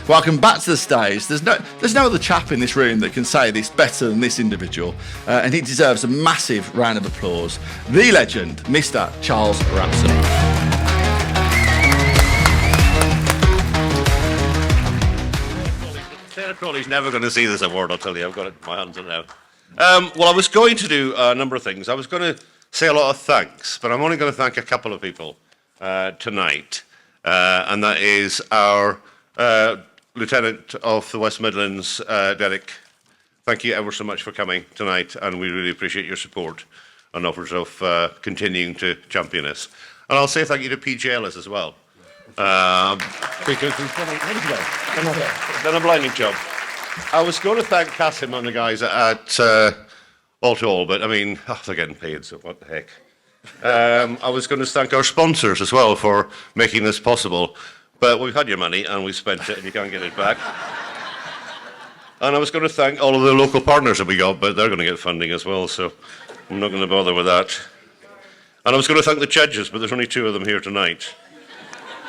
welcome back to the stage. There's no other chap in this room that can say this better than this individual, and he deserves a massive round of applause. The legend, Mr. Charles Rapson. Crawley's never going to see this award, I'll tell you. I've got it in my hands now. Well, I was going to do a number of things. I was going to say a lot of thanks, but I'm only going to thank a couple of people tonight, and that is our Lieutenant of the West Midlands, Derek. Thank you ever so much for coming tonight, and we really appreciate your support and offers of continuing to champion us. And I'll say thank you to PJ Ellis as well. Because he's done a blinding job. I was going to thank Kasim and the guys at All to All, but I mean, they're getting paid, so what the heck. I was going to thank our sponsors as well for making this possible, but we've had your money and we spent it and you can't get it back. And I was going to thank all of the local partners that we got, but they're going to get funding as well, so I'm not going to bother with that. And I was going to thank the judges, but there's only 2 of them here tonight.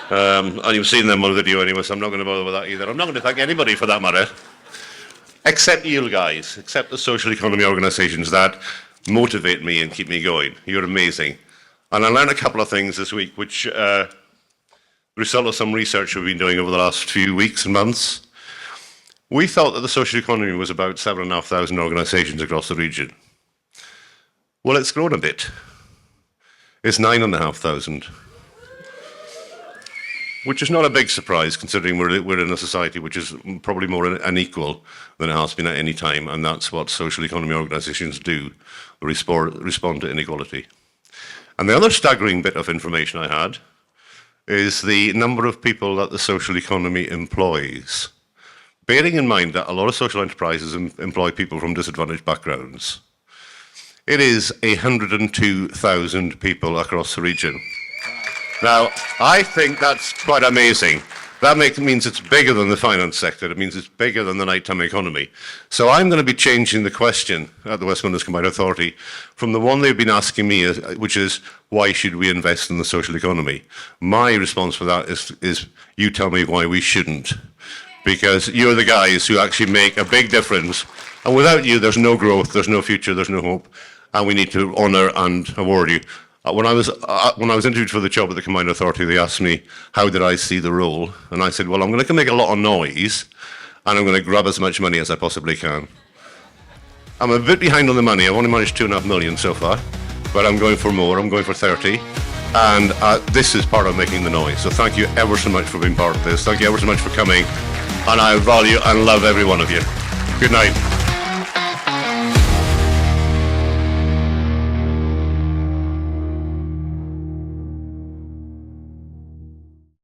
And you've seen them on the video anyway, so I'm not going to bother with that either. I'm not going to thank anybody for that matter, except you guys, except the social economy organisations that motivate me and keep me going. You're amazing. And I learned a couple of things this week, which the result of some research we've been doing over the last few weeks and months. We thought that the social economy was about 7,500 organisations across the region. Well, it's grown a bit. It's 9,500. Which is not a big surprise, considering we're in a society which is probably more unequal than it has been at any time, and that's what social economy organisations do, respond to inequality. And the other staggering bit of information I had is the number of people that the social economy employs. Bearing in mind that a lot of social enterprises employ people from disadvantaged backgrounds, it is 102,000 people across the region. Now, I think that's quite amazing. That means it's bigger than the finance sector. It means it's bigger than the nighttime economy. So I'm going to be changing the question at the West Midlands Combined Authority from the one they've been asking me, which is, why should we invest in the social economy? My response for that is you tell me why we shouldn't. Because you're the guys who actually make a big difference. And without you, there's no growth, there's no future, there's no hope. And we need to honour and award you. When I was interviewed for the job at the Combined Authority, they asked me, how did I see the role? And I said, well, I'm going to make a lot of noise, and I'm going to grab as much money as I possibly can. I'm a bit behind on the money. I've only managed 2.5 million so far, but I'm going for more. I'm going for 30. And this is part of making the noise. So thank you ever so much for being part of this. Thank you ever so much for coming. And I value and love every one of you. Good night.